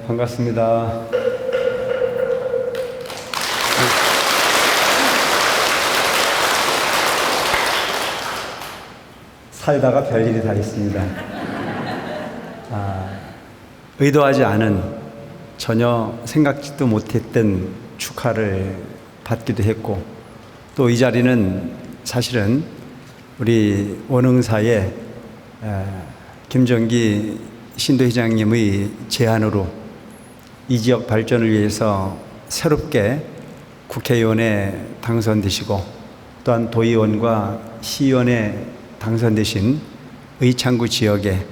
반갑습니다. 살다가 별일이 다 있습니다. 의도하지 않은, 전혀 생각지도 못했던 축하를 받기도 했고, 또 이 자리는 사실은 우리 원흥사의 김정기 신도회장님의 제안으로 이 지역 발전을 위해서 새롭게 국회의원에 당선되시고, 또한 도의원과 시의원에 당선되신 의창구 지역의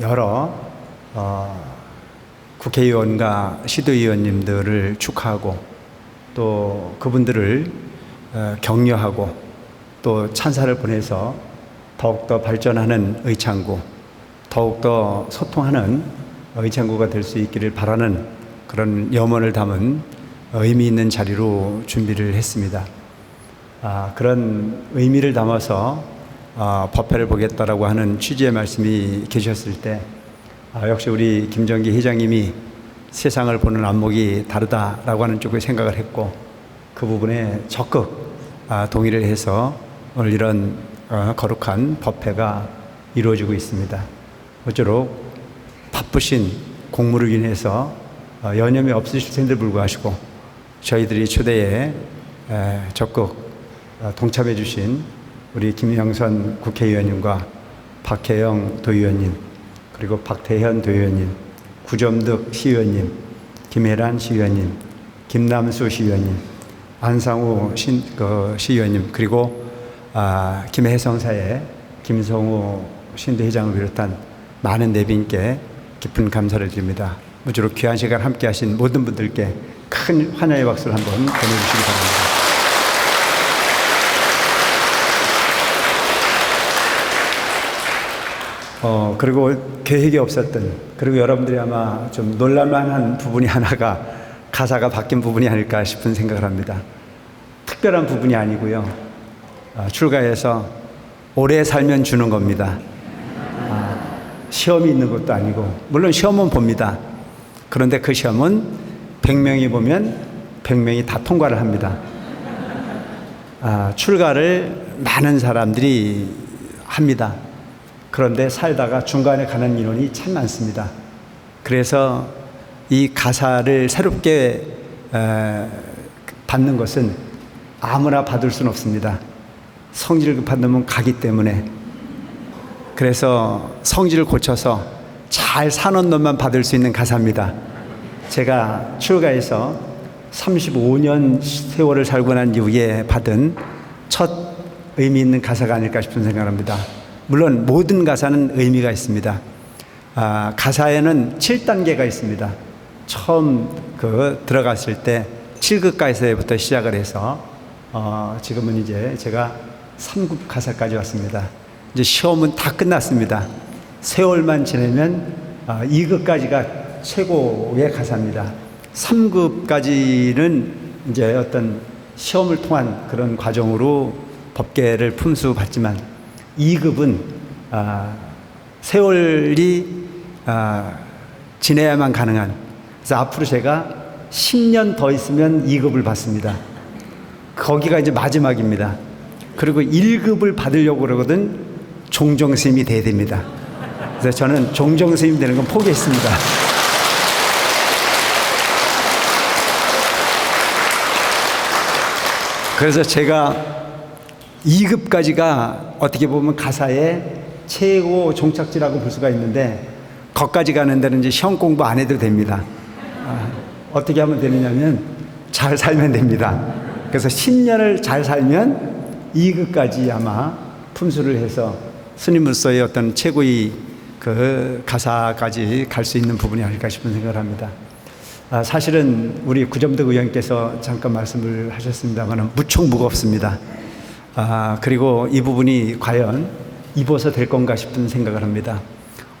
여러 국회의원과 시도의원님들을 축하하고, 또 그분들을 격려하고, 또 찬사를 보내서 더욱더 발전하는 의창구, 더욱더 소통하는 의창구가 될 수 있기를 바라는 그런 염원을 담은 의미 있는 자리로 준비를 했습니다. 그런 의미를 담아서 법회를 보겠다라고 하는 취지의 말씀이 계셨을 때, 역시 우리 김정기 회장님이 세상을 보는 안목이 다르다라고 하는 쪽을 생각을 했고, 그 부분에 적극 동의를 해서 오늘 이런 거룩한 법회가 이루어지고 있습니다. 모쪼록 바쁘신 공무를 인해서 여념이 없으실 텐데 불구하시고 저희들이 초대에 적극 동참해 주신 우리 김영선 국회의원님과 박혜영 도의원님, 그리고 박태현 도의원님, 구점득 시의원님, 김혜란 시의원님, 김남수 시의원님, 안상우 시의원님, 그리고 김해성사의 김성우 신도회장을 비롯한 많은 내빈께 깊은 감사를 드립니다. 모쪼록 귀한 시간 함께 하신 모든 분들께 큰 환영의 박수를 한번 보내주시기 바랍니다. 그리고 계획이 없었던, 그리고 여러분들이 아마 좀 놀랄만한 부분이 하나가 가사가 바뀐 부분이 아닐까 싶은 생각을 합니다. 특별한 부분이 아니고요. 출가해서 오래 살면 주는 겁니다. 시험이 있는 것도 아니고, 물론 시험은 봅니다. 그런데 그 시험은 100명이 보면 100명이 다 통과를 합니다. 출가를 많은 사람들이 합니다. 그런데 살다가 중간에 가는 인원이 참 많습니다. 그래서 이 가사를 새롭게 받는 것은 아무나 받을 수는 없습니다. 성질을 급한 놈은 가기 때문에. 그래서 성질을 고쳐서 잘 사는 놈만 받을 수 있는 가사입니다. 제가 출가해서 35년 세월을 살고 난 이후에 받은 첫 의미 있는 가사가 아닐까 싶은 생각을 합니다. 물론 모든 가사는 의미가 있습니다. 가사에는 7단계가 있습니다. 처음 들어갔을 때 7급 가사부터 시작을 해서 지금은 이제 제가 3급 가사까지 왔습니다. 이제 시험은 다 끝났습니다. 세월만 지내면 2급까지가 최고의 가사입니다. 3급까지는 이제 어떤 시험을 통한 그런 과정으로 법계를 품수받지만 2급은 세월이 지내야만 가능한, 그래서 앞으로 제가 10년 더 있으면 2급을 받습니다. 거기가 이제 마지막입니다. 그리고 1급을 받으려고 그러거든 종정스님이 돼야 됩니다. 그래서 저는 종정스님 되는 건 포기했습니다. 그래서 제가 2급까지가 어떻게 보면 가사의 최고 종착지라고 볼 수가 있는데, 거기까지 가는 데는 이제 시험 공부 안 해도 됩니다. 어떻게 하면 되느냐면 잘 살면 됩니다. 그래서 10년을 잘 살면 2급까지 아마 품수를 해서 스님으로서의 어떤 최고의 그 가사까지 갈 수 있는 부분이 아닐까 싶은 생각을 합니다. 사실은 우리 구점득 의원께서 잠깐 말씀을 하셨습니다만 무척 무겁습니다. 그리고 이 부분이 과연 입어서 될 건가 싶은 생각을 합니다.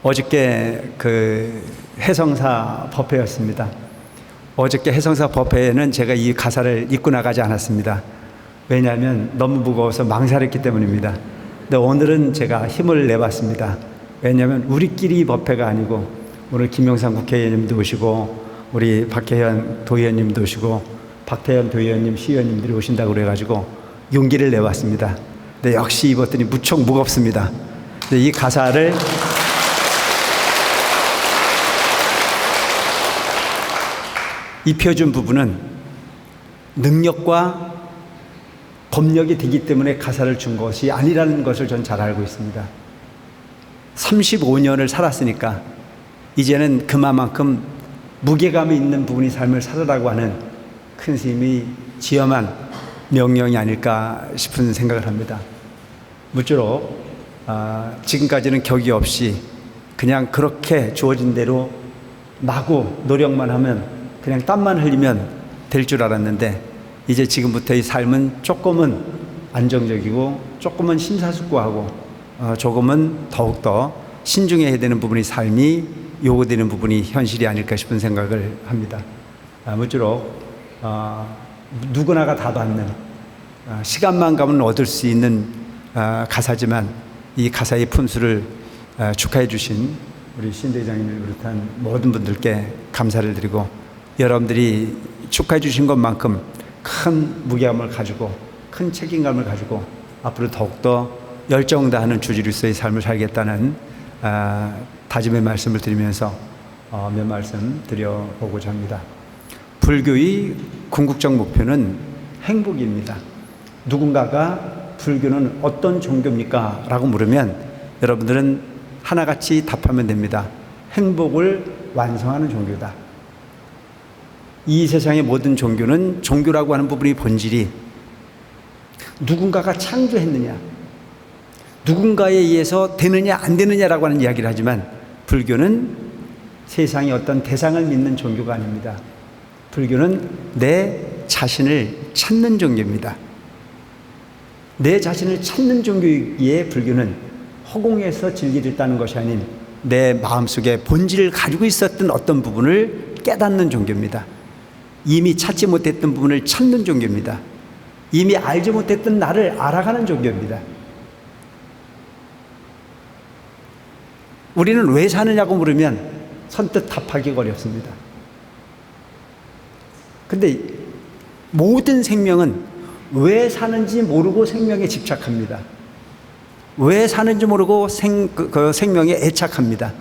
어저께 그 해성사 법회였습니다. 어저께 해성사 법회에는 제가 이 가사를 읽고 나가지 않았습니다. 왜냐하면 너무 무거워서 망설였기 때문입니다. 근데 오늘은 제가 힘을 내봤습니다. 왜냐하면 우리끼리 법회가 아니고 오늘 김영삼 국회의원님도 오시고 우리 박혜현 도의원님도 오시고 박태현 도의원님 시의원님들이 오신다고 그래가지고 용기를 내왔습니다. 근데 역시 입었더니 무척 무겁습니다. 이 가사를 입혀준 부분은 능력과 법력이 되기 때문에 가사를 준 것이 아니라는 것을 전 잘 알고 있습니다. 35년을 살았으니까 이제는 그만큼 무게감이 있는 부분이 삶을 살아라고 하는 큰 스님이 지엄한 명령이 아닐까 싶은 생각을 합니다. 무쪼록 지금까지는 격이 없이 그냥 그렇게 주어진 대로 마구 노력만 하면 그냥 땀만 흘리면 될 줄 알았는데 이제 지금부터 이 삶은 조금은 안정적이고 조금은 심사숙고하고 조금은 더욱더 신중해야 되는 부분이 삶이 요구되는 부분이 현실이 아닐까 싶은 생각을 합니다. 무쪼록 누구나가 다 받는 시간만 가면 얻을 수 있는 가사지만 이 가사의 품수를 축하해 주신 우리 신대장님을 비롯한 모든 분들께 감사를 드리고 여러분들이 축하해 주신 것만큼 큰 무게감을 가지고 큰 책임감을 가지고 앞으로 더욱더 열정 다하는 주지로서의 삶을 살겠다는 다짐의 말씀을 드리면서 몇 말씀 드려보고자 합니다. 불교의 궁극적 목표는 행복입니다. 누군가가 불교는 어떤 종교입니까? 라고 물으면 여러분들은 하나같이 답하면 됩니다. 행복을 완성하는 종교다. 이 세상의 모든 종교는 종교라고 하는 부분의 본질이 누군가가 창조했느냐, 누군가에 의해서 되느냐 안 되느냐라고 하는 이야기를 하지만 불교는 세상의 어떤 대상을 믿는 종교가 아닙니다. 불교는 내 자신을 찾는 종교입니다. 내 자신을 찾는 종교이기에 불교는 허공에서 진리를 따는 것이 아닌 내 마음속에 본질을 가지고 있었던 어떤 부분을 깨닫는 종교입니다. 이미 찾지 못했던 부분을 찾는 종교입니다. 이미 알지 못했던 나를 알아가는 종교입니다. 우리는 왜 사느냐고 물으면 선뜻 답하기가 어렵습니다. 근데 모든 생명은 왜 사는지 모르고 생명에 집착합니다. 왜 사는지 모르고 생명에 애착합니다.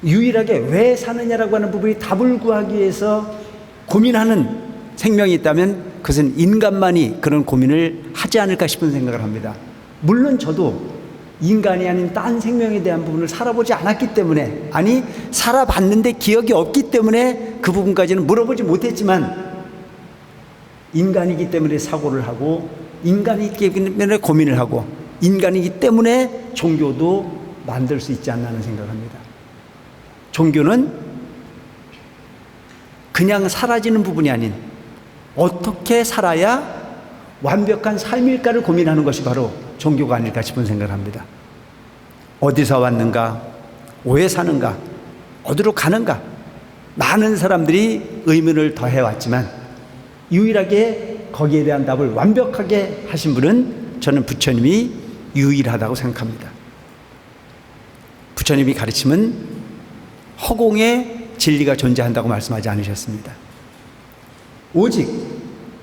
유일하게 왜 사느냐라고 하는 부분이 답을 구하기 위해서 고민하는 생명이 있다면 그것은 인간만이 그런 고민을 하지 않을까 싶은 생각을 합니다. 물론 저도 인간이 아닌 딴 생명에 대한 부분을 살아보지 않았기 때문에, 아니 살아봤는데 기억이 없기 때문에 그 부분까지는 물어보지 못했지만 인간이기 때문에 사고를 하고 인간이기 때문에 고민을 하고 인간이기 때문에 종교도 만들 수 있지 않나 하는 생각을 합니다. 종교는 그냥 사라지는 부분이 아닌 어떻게 살아야 완벽한 삶일까를 고민하는 것이 바로 종교가 아닐까 싶은 생각을 합니다. 어디서 왔는가? 왜 사는가? 어디로 가는가? 많은 사람들이 의문을 더해왔지만 유일하게 거기에 대한 답을 완벽하게 하신 분은 저는 부처님이 유일하다고 생각합니다. 부처님이 가르침은 허공에 진리가 존재한다고 말씀하지 않으셨습니다. 오직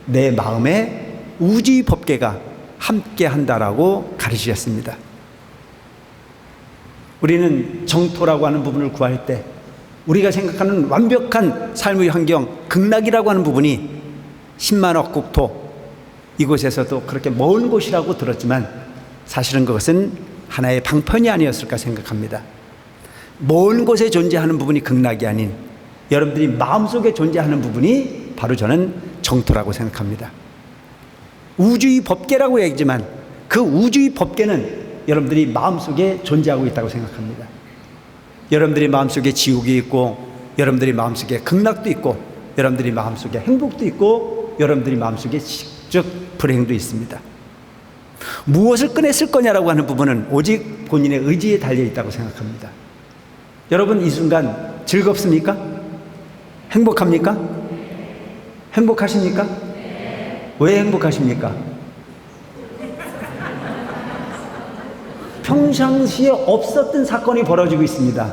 내 마음에 우주의 법계가 함께 한다라고 가르치셨습니다. 우리는 정토라고 하는 부분을 구할 때 우리가 생각하는 완벽한 삶의 환경, 극락이라고 하는 부분이 10만억 국토, 이곳에서도 그렇게 먼 곳이라고 들었지만 사실은 그것은 하나의 방편이 아니었을까 생각합니다. 먼 곳에 존재하는 부분이 극락이 아닌 여러분들이 마음속에 존재하는 부분이 바로 저는 정토라고 생각합니다. 우주의 법계라고 얘기하지만 그 우주의 법계는 여러분들이 마음속에 존재하고 있다고 생각합니다. 여러분들이 마음속에 지옥이 있고 여러분들이 마음속에 극락도 있고 여러분들이 마음속에 행복도 있고 여러분들이 마음속에 즉 불행도 있습니다. 무엇을 꺼냈을 거냐라고 하는 부분은 오직 본인의 의지에 달려있다고 생각합니다. 여러분 이 순간 즐겁습니까? 행복합니까? 행복하십니까? 왜 행복하십니까? 평상시에 없었던 사건이 벌어지고 있습니다.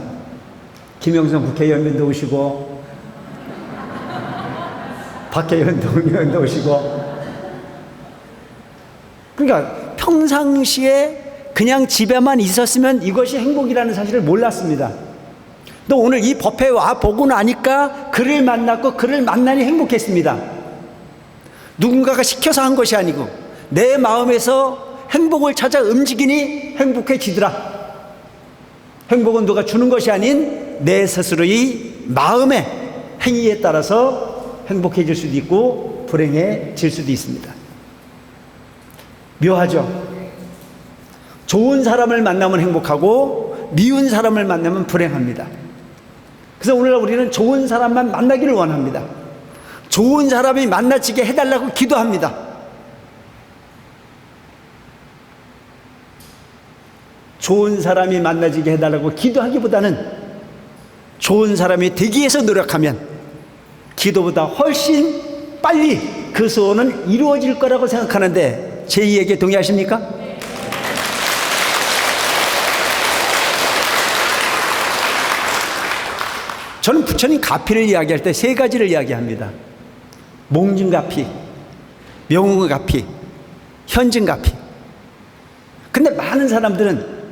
김영선 국회의원도 오시고, 박혜연 의원도 오시고. 그러니까 평상시에 그냥 집에만 있었으면 이것이 행복이라는 사실을 몰랐습니다. 또 오늘 이 법회에 와 보고 나니까 그를 만났고 그를 만나니 행복했습니다. 누군가가 시켜서 한 것이 아니고 내 마음에서 행복을 찾아 움직이니 행복해지더라. 행복은 누가 주는 것이 아닌 내 스스로의 마음의 행위에 따라서 행복해질 수도 있고 불행해질 수도 있습니다. 묘하죠? 좋은 사람을 만나면 행복하고 미운 사람을 만나면 불행합니다. 그래서 오늘 우리는 좋은 사람만 만나기를 원합니다. 좋은 사람이 만나지게 해달라고 기도합니다. 좋은 사람이 만나지게 해달라고 기도하기보다는 좋은 사람이 되기 위해서 노력하면 기도보다 훨씬 빨리 그 소원은 이루어질 거라고 생각하는데 제 이야기에 동의하십니까? 저는 부처님 가피를 이야기할 때 세 가지를 이야기합니다. 몽증가피, 명웅가피, 현증가피. 근데 많은 사람들은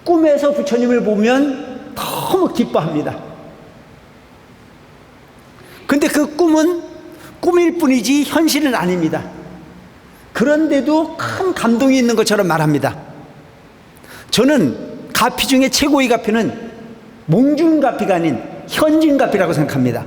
꿈에서 부처님을 보면 너무 기뻐합니다. 근데 그 꿈은 꿈일 뿐이지 현실은 아닙니다. 그런데도 큰 감동이 있는 것처럼 말합니다. 저는 가피 중에 최고의 가피는 몽증가피가 아닌 현증가피라고 생각합니다.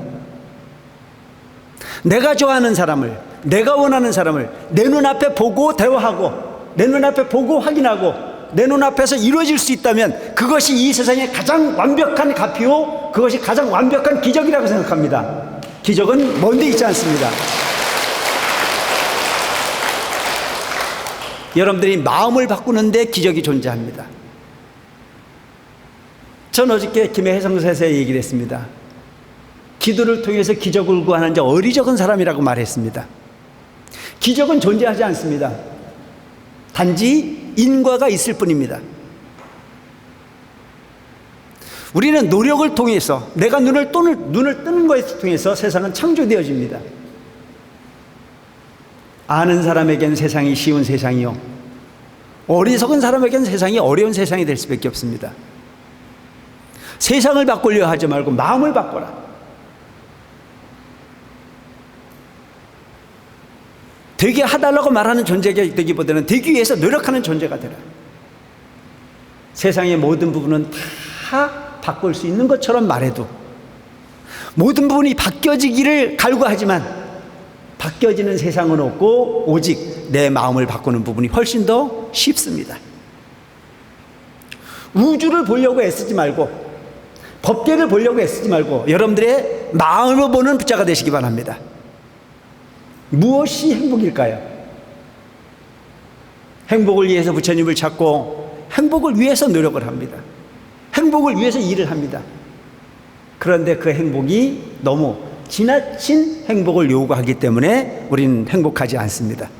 내가 좋아하는 사람을, 내가 원하는 사람을 내 눈앞에 보고 대화하고 내 눈앞에 보고 확인하고 내 눈앞에서 이루어질 수 있다면 그것이 이 세상의 가장 완벽한 가피요, 그것이 가장 완벽한 기적이라고 생각합니다. 기적은 먼데 있지 않습니다. 여러분들이 마음을 바꾸는데 기적이 존재합니다. 전 어저께 김해성사에서 얘기를 했습니다. 기도를 통해서 기적을 구하는 자 어리석은 사람이라고 말했습니다. 기적은 존재하지 않습니다. 단지 인과가 있을 뿐입니다. 우리는 노력을 통해서 내가 눈을 뜨는 것에 통해서 세상은 창조되어집니다. 아는 사람에겐 세상이 쉬운 세상이요, 어리석은 사람에겐 세상이 어려운 세상이 될 수밖에 없습니다. 세상을 바꾸려 하지 말고 마음을 바꿔라. 되게 하달라고 말하는 존재가 되기보다는 되기 위해서 노력하는 존재가 되라. 세상의 모든 부분은 다 바꿀 수 있는 것처럼 말해도 모든 부분이 바뀌어지기를 갈구하지만 바뀌어지는 세상은 없고 오직 내 마음을 바꾸는 부분이 훨씬 더 쉽습니다. 우주를 보려고 애쓰지 말고 법계를 보려고 애쓰지 말고 여러분들의 마음을 보는 부자가 되시기 바랍니다. 무엇이 행복일까요? 행복을 위해서 부처님을 찾고 행복을 위해서 노력을 합니다. 행복을 위해서 일을 합니다. 그런데 그 행복이 너무 지나친 행복을 요구하기 때문에 우리는 행복하지 않습니다.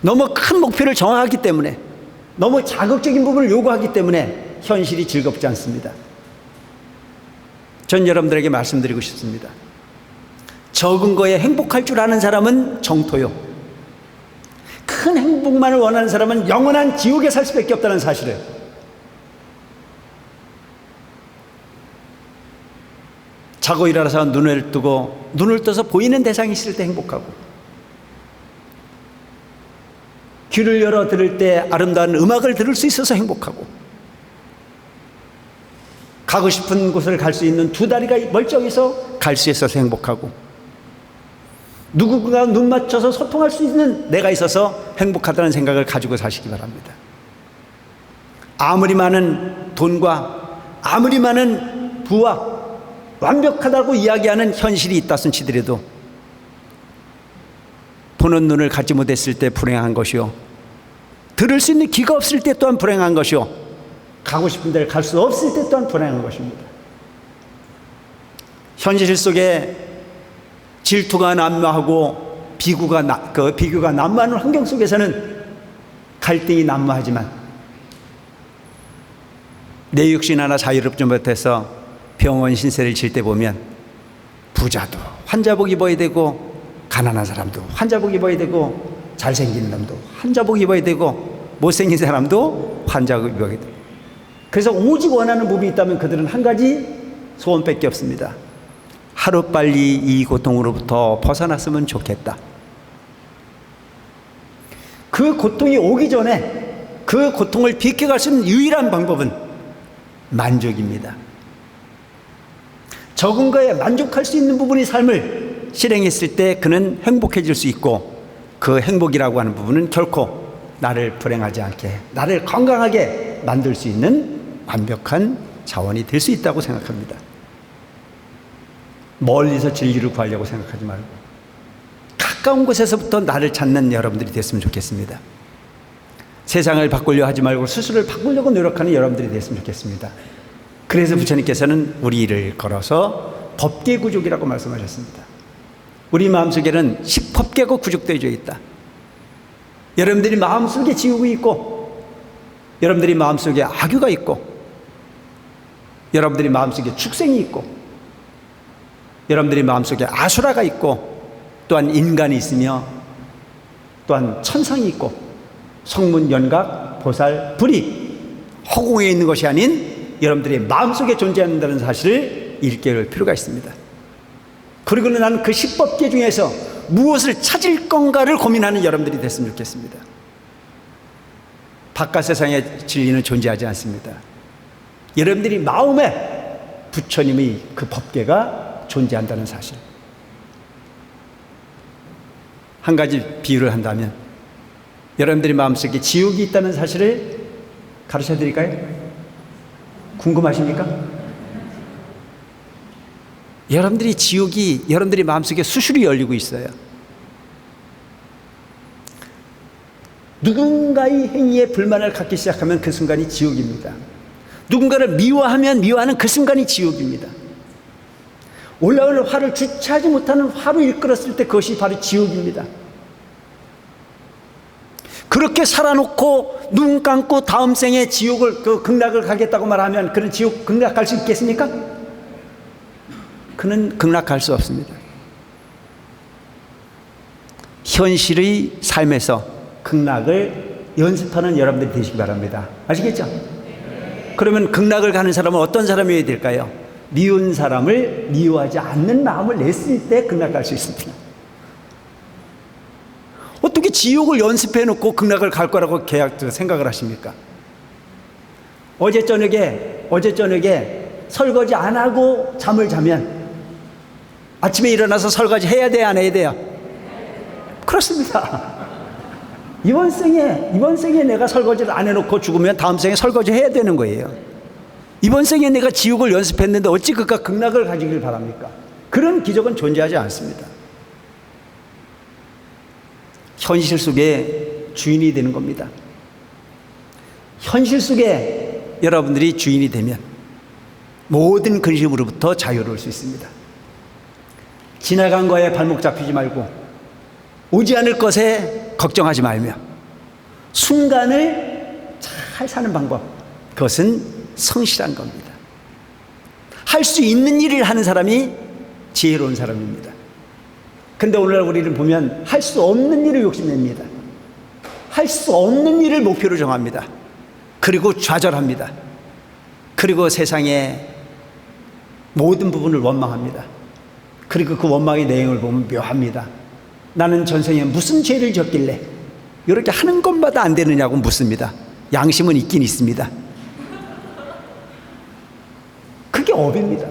너무 큰 목표를 정하기 때문에, 너무 자극적인 부분을 요구하기 때문에 현실이 즐겁지 않습니다. 전 여러분들에게 말씀드리고 싶습니다. 적은 거에 행복할 줄 아는 사람은 정토요, 큰 행복만을 원하는 사람은 영원한 지옥에 살 수밖에 없다는 사실을, 자고 일어나서 눈을 뜨고 눈을 떠서 보이는 대상이 있을 때 행복하고, 귀를 열어 들을 때 아름다운 음악을 들을 수 있어서 행복하고, 가고 싶은 곳을 갈 수 있는 두 다리가 멀쩡해서 갈 수 있어서 행복하고, 누구가 눈 맞춰서 소통할 수 있는 내가 있어서 행복하다는 생각을 가지고 사시기 바랍니다. 아무리 많은 돈과 아무리 많은 부와 완벽하다고 이야기하는 현실이 있다 손치더라도 보는 눈을 갖지 못했을 때 불행한 것이요, 들을 수 있는 귀가 없을 때 또한 불행한 것이요, 가고 싶은 데를 갈 수 없을 때 또한 불행한 것입니다. 현실 속에 질투가 난무하고 비교가 난무하는 환경 속에서는 갈등이 난무하지만 내 육신 하나 자유롭지 못해서 병원 신세를 질 때 보면 부자도 환자복 입어야 되고 가난한 사람도 환자복 입어야 되고 잘생긴 놈도 환자복 입어야 되고 못생긴 사람도 환자복 입어야 되고, 그래서 오직 원하는 법이 있다면 그들은 한 가지 소원밖에 없습니다. 하루빨리 이 고통으로부터 벗어났으면 좋겠다. 그 고통이 오기 전에 그 고통을 비껴갈 수 있는 유일한 방법은 만족입니다. 적은 거에 만족할 수 있는 부분의 삶을 실행했을 때 그는 행복해질 수 있고, 그 행복이라고 하는 부분은 결코 나를 불행하지 않게, 나를 건강하게 만들 수 있는 완벽한 자원이 될 수 있다고 생각합니다. 멀리서 진리를 구하려고 생각하지 말고 가까운 곳에서부터 나를 찾는 여러분들이 됐으면 좋겠습니다. 세상을 바꾸려 하지 말고 스스로를 바꾸려고 노력하는 여러분들이 됐으면 좋겠습니다. 그래서 부처님께서는 우리를 걸어서 법계구족이라고 말씀하셨습니다. 우리 마음속에는 식법계고 구족되어져 있다. 여러분들이 마음속에 지옥이 있고, 여러분들이 마음속에 악유가 있고, 여러분들이 마음속에 축생이 있고, 여러분들이 마음속에 아수라가 있고, 또한 인간이 있으며, 또한 천상이 있고, 성문, 연각, 보살, 불이 허공에 있는 것이 아닌 여러분들의 마음속에 존재한다는 사실을 일깨울 필요가 있습니다. 그리고는 나는 그 식법계 중에서 무엇을 찾을 건가를 고민하는 여러분들이 됐으면 좋겠습니다. 바깥 세상에 진리는 존재하지 않습니다. 여러분들이 마음에 부처님의 그 법계가 존재한다는 사실. 한 가지 비유를 한다면, 여러분들이 마음속에 지옥이 있다는 사실을 가르쳐 드릴까요? 궁금하십니까? 여러분들이 지옥이 여러분들이 마음속에 수술이 열리고 있어요. 누군가의 행위에 불만을 갖기 시작하면 그 순간이 지옥입니다. 누군가를 미워하면 미워하는 그 순간이 지옥입니다. 올라오는 화를 주체하지 못하는 화로 이끌었을 때 그것이 바로 지옥입니다. 그렇게 살아놓고 눈 감고 다음 생에 지옥을, 그 극락을 가겠다고 말하면 그는 지옥 극락 갈 수 있겠습니까? 그는 극락 갈 수 없습니다. 현실의 삶에서 극락을 연습하는 여러분들이 되시기 바랍니다. 아시겠죠? 그러면 극락을 가는 사람은 어떤 사람이어야 될까요? 미운 사람을 미워하지 않는 마음을 냈을 때 극락 갈 수 있습니다. 어떻게 지옥을 연습해 놓고 극락을 갈 거라고 생각을 하십니까? 어제 저녁에 설거지 안 하고 잠을 자면 아침에 일어나서 설거지 해야 돼요, 안 해야 돼요? 그렇습니다. 이번 생에 내가 설거지를 안 해놓고 죽으면 다음 생에 설거지 해야 되는 거예요. 이번 생에 내가 지옥을 연습했는데 어찌 그까 극락을 가지길 바랍니까? 그런 기적은 존재하지 않습니다. 현실 속에 주인이 되는 겁니다. 현실 속에 여러분들이 주인이 되면 모든 근심으로부터 자유로울 수 있습니다. 지나간 거에 발목 잡히지 말고 오지 않을 것에 걱정하지 말며 순간을 잘 사는 방법, 그것은 성실한 겁니다. 할 수 있는 일을 하는 사람이 지혜로운 사람입니다. 근데 오늘날 우리를 보면 할 수 없는 일을 욕심냅니다. 할 수 없는 일을 목표로 정합니다. 그리고 좌절합니다. 그리고 세상의 모든 부분을 원망합니다. 그리고 그 원망의 내용을 보면 묘합니다. 나는 전생에 무슨 죄를 졌길래 이렇게 하는 것마다 안 되느냐고 묻습니다. 양심은 있긴 있습니다. 그게 업입니다.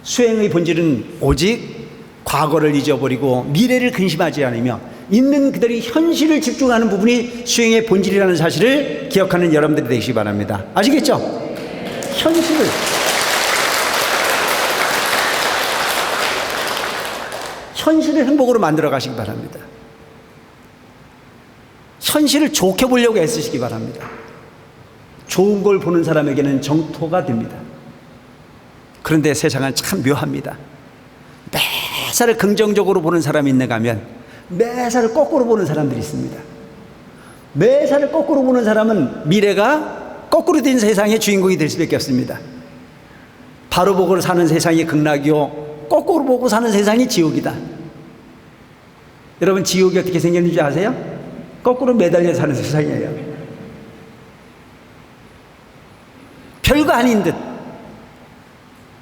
수행의 본질은 오직 과거를 잊어버리고 미래를 근심하지 않으며 있는 그들이 현실을 집중하는 부분이 수행의 본질이라는 사실을 기억하는 여러분들이 되시기 바랍니다. 아시겠죠? 현실을 행복으로 만들어 가시기 바랍니다. 현실을 좋게 보려고 애쓰시기 바랍니다. 좋은 걸 보는 사람에게는 정토가 됩니다. 그런데 세상은 참 묘합니다. 매사를 긍정적으로 보는 사람이 있는가 하면 매사를 거꾸로 보는 사람들이 있습니다. 매사를 거꾸로 보는 사람은 미래가 거꾸로 된 세상의 주인공이 될 수밖에 없습니다. 바로 보고 사는 세상이 극락이요, 거꾸로 보고 사는 세상이 지옥이다. 여러분, 지옥이 어떻게 생겼는지 아세요? 거꾸로 매달려 사는 세상이에요. 별거 아닌 듯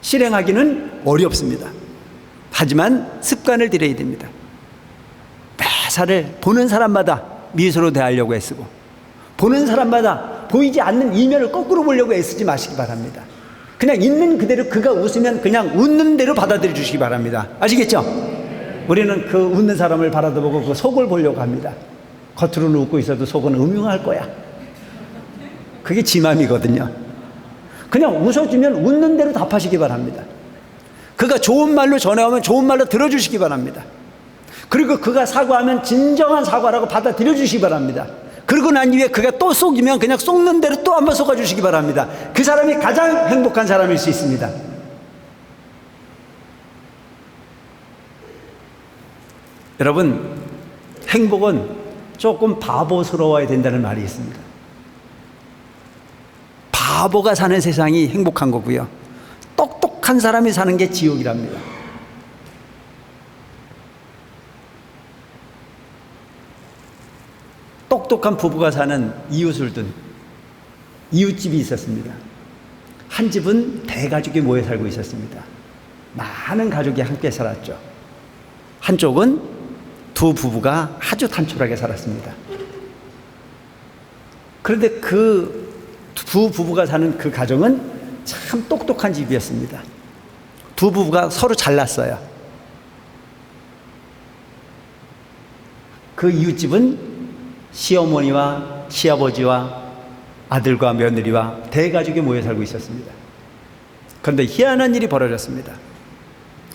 실행하기는 어렵습니다. 하지만 습관을 들여야 됩니다. 매사를 보는 사람마다 미소로 대하려고 애쓰고, 보는 사람마다 보이지 않는 이면을 거꾸로 보려고 애쓰지 마시기 바랍니다. 그냥 있는 그대로, 그가 웃으면 그냥 웃는 대로 받아들여 주시기 바랍니다. 아시겠죠? 우리는 그 웃는 사람을 바라보고 그 속을 보려고 합니다. 겉으로는 웃고 있어도 속은 음흉할 거야. 그게 지 맘이거든요. 그냥 웃어주면 웃는 대로 답하시기 바랍니다. 그가 좋은 말로 전해오면 좋은 말로 들어주시기 바랍니다. 그리고 그가 사과하면 진정한 사과라고 받아들여 주시기 바랍니다. 그러고 난 이후에 그가 또 속이면 그냥 속는 대로 또 한번 속아주시기 바랍니다. 그 사람이 가장 행복한 사람일 수 있습니다. 여러분, 행복은 조금 바보스러워야 된다는 말이 있습니다. 바보가 사는 세상이 행복한 거고요, 똑똑한 사람이 사는 게 지옥이랍니다. 똑똑한 부부가 사는 이웃을 둔 이웃집이 있었습니다. 한 집은 대가족이 모여 살고 있었습니다. 많은 가족이 함께 살았죠. 한쪽은 두 부부가 아주 단촐하게 살았습니다. 그런데 그 두 부부가 사는 그 가정은 참 똑똑한 집이었습니다. 두 부부가 서로 잘났어요. 그 이웃집은 시어머니와 시아버지와 아들과 며느리와 대가족이 모여 살고 있었습니다. 그런데 희한한 일이 벌어졌습니다.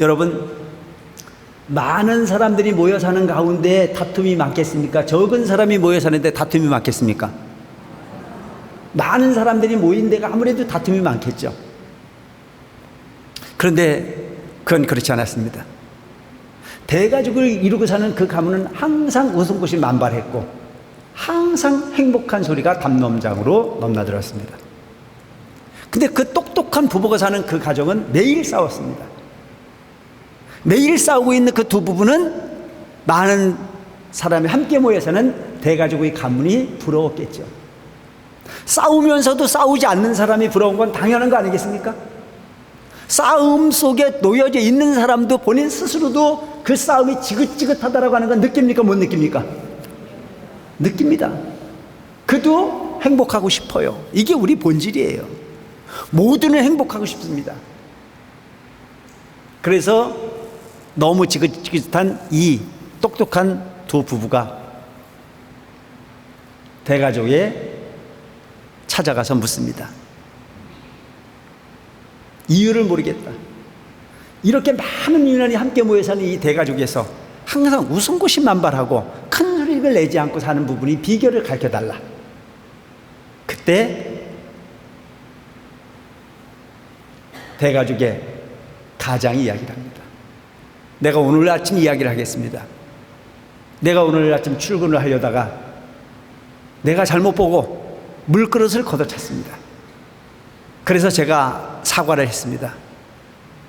여러분, 많은 사람들이 모여 사는 가운데 다툼이 많겠습니까? 적은 사람이 모여 사는데 다툼이 많겠습니까? 많은 사람들이 모인 데가 아무래도 다툼이 많겠죠. 그런데 그건 그렇지 않았습니다. 대가족을 이루고 사는 그 가문은 항상 웃음꽃이 만발했고 항상 행복한 소리가 담넘장으로 넘나들었습니다. 근데 그 똑똑한 부부가 사는 그 가정은 매일 싸웠습니다. 매일 싸우고 있는 그 두 부부는 많은 사람이 함께 모여 사는 대가족의 가문이 부러웠겠죠. 싸우면서도 싸우지 않는 사람이 부러운 건 당연한 거 아니겠습니까? 싸움 속에 놓여져 있는 사람도 본인 스스로도 그 싸움이 지긋지긋하다라고 하는 건 느낍니까? 못 느낍니까? 느낍니다. 그도 행복하고 싶어요. 이게 우리 본질이에요. 모두는 행복하고 싶습니다. 그래서 너무 지긋지긋한 이 똑똑한 두 부부가 대가족에 찾아가서 묻습니다. 이유를 모르겠다. 이렇게 많은 인원이 함께 모여 사는 이 대가족에서 항상 웃음꽃이 만발하고 큰 소리를 내지 않고 사는 부분이 비결을 가르쳐달라. 그때 대가족의 가장이 이야기를 합니다. 내가 오늘 아침 이야기를 하겠습니다. 내가 오늘 아침 출근을 하려다가 내가 잘못 보고 물그릇을 걷어찼습니다. 그래서 제가 사과를 했습니다.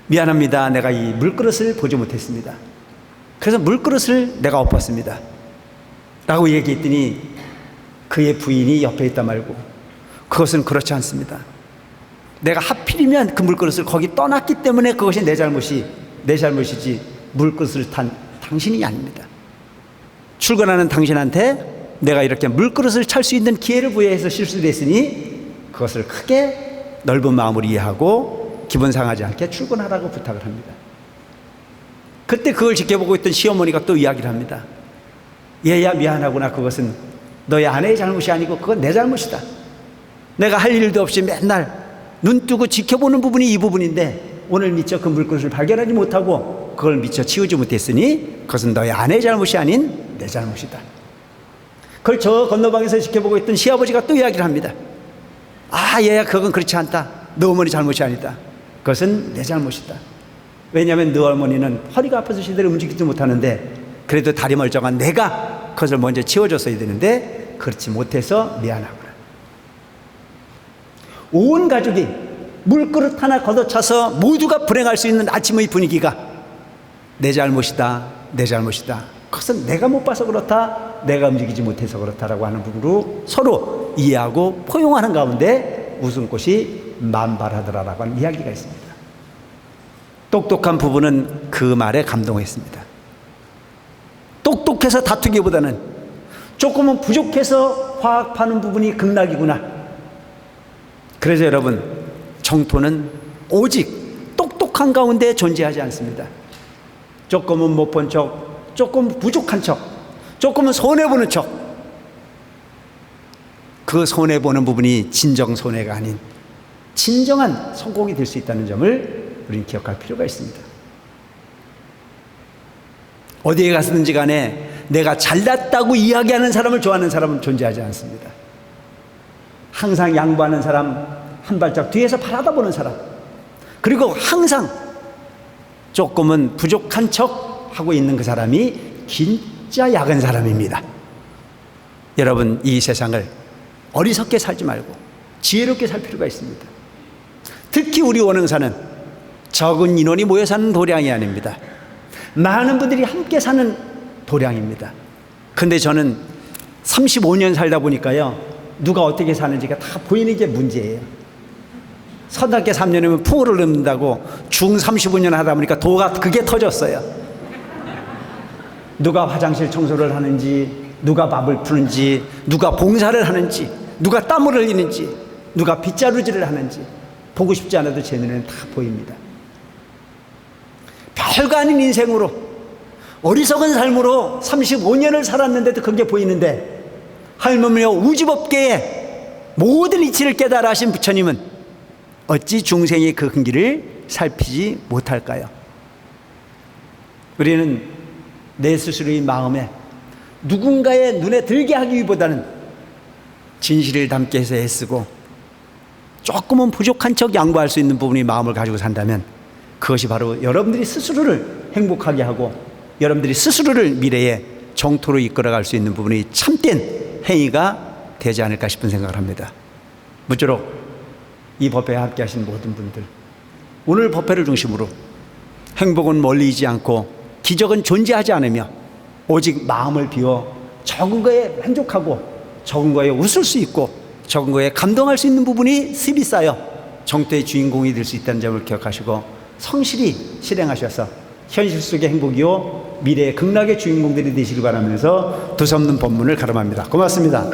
미안합니다. 내가 이 물그릇을 보지 못했습니다. 그래서 물그릇을 내가 엎었습니다. 라고 얘기했더니 그의 부인이 옆에 있다 말고, 그것은 그렇지 않습니다. 내가 하필이면 그 물그릇을 거기 떠났기 때문에 그것이 내 잘못이지 물그릇을 탄 당신이 아닙니다. 출근하는 당신한테 내가 이렇게 물그릇을 찰 수 있는 기회를 부여해서 실수를 했으니 그것을 크게 넓은 마음으로 이해하고 기분 상하지 않게 출근하라고 부탁을 합니다. 그때 그걸 지켜보고 있던 시어머니가 또 이야기를 합니다. 얘야, 미안하구나. 그것은 너의 아내의 잘못이 아니고 그건 내 잘못이다. 내가 할 일도 없이 맨날 눈 뜨고 지켜보는 부분이 이 부분인데 오늘 미처 그 물그릇을 발견하지 못하고 그걸 미처 치우지 못했으니 그것은 너의 아내의 잘못이 아닌 내 잘못이다. 그걸 저 건너방에서 지켜보고 있던 시아버지가 또 이야기를 합니다. 아, 얘야, 그건 그렇지 않다. 너 어머니 잘못이 아니다. 그것은 내 잘못이다. 왜냐하면 너 어머니는 허리가 아파서 제대로 움직이지 못하는데 그래도 다리 멀쩡한 내가 그것을 먼저 치워줬어야 되는데 그렇지 못해서 미안하구나. 온 가족이 물그릇 하나 걷어차서 모두가 불행할 수 있는 아침의 분위기가 내 잘못이다, 내 잘못이다. 그것은 내가 못 봐서 그렇다, 내가 움직이지 못해서 그렇다라고 하는 부분으로 서로 이해하고 포용하는 가운데 웃음꽃이 만발하더라라고 하는 이야기가 있습니다. 똑똑한 부부는 그 말에 감동했습니다. 똑똑해서 다투기보다는 조금은 부족해서 화합하는 부분이 극락이구나. 그래서 여러분, 정토는 오직 똑똑한 가운데 존재하지 않습니다. 조금은 못 본 척, 조금 부족한 척, 조금은 손해보는 척, 그 손해보는 부분이 진정 손해가 아닌 진정한 성공이 될 수 있다는 점을 우리는 기억할 필요가 있습니다. 어디에 가서든지 간에 내가 잘났다고 이야기하는 사람을 좋아하는 사람은 존재하지 않습니다. 항상 양보하는 사람, 한 발짝 뒤에서 바라다보는 사람, 그리고 항상 조금은 부족한 척 하고 있는 그 사람이 진짜 약은 사람입니다. 여러분, 이 세상을 어리석게 살지 말고 지혜롭게 살 필요가 있습니다. 특히 우리 원흥사는 적은 인원이 모여 사는 도량이 아닙니다. 많은 분들이 함께 사는 도량입니다. 근데 저는 35년 살다 보니까요, 누가 어떻게 사는지가 다 보이는 게 문제예요. 서당계 3년이면 풍어를 넣는다고 중 35년 하다 보니까 도가 그게 터졌어요. 누가 화장실 청소를 하는지, 누가 밥을 푸는지, 누가 봉사를 하는지, 누가 땀을 흘리는지, 누가 빗자루질을 하는지 보고 싶지 않아도 제 눈에는 다 보입니다. 별거 아닌 인생으로, 어리석은 삶으로 35년을 살았는데도 그게 보이는데, 하물며 우주법계의 모든 이치를 깨달아 하신 부처님은 어찌 중생의 그 근기를 살피지 못할까요? 우리는 내 스스로의 마음에 누군가의 눈에 들게 하기보다는 진실을 담게 해서 애쓰고 조금은 부족한 척 양보할 수 있는 부분의 마음을 가지고 산다면, 그것이 바로 여러분들이 스스로를 행복하게 하고 여러분들이 스스로를 미래의 정토로 이끌어갈 수 있는 부분이 참된 행위가 되지 않을까 싶은 생각을 합니다. 무쪼록 이 법회에 함께 하신 모든 분들, 오늘 법회를 중심으로 행복은 멀리 있지 않고 기적은 존재하지 않으며 오직 마음을 비워 적은 거에 만족하고 적은 거에 웃을 수 있고 적은 거에 감동할 수 있는 부분이 습이 쌓여 정토의 주인공이 될 수 있다는 점을 기억하시고 성실히 실행하셔서 현실 속의 행복이요 미래의 극락의 주인공들이 되시길 바라면서 두서없는 법문을 가름합니다. 고맙습니다.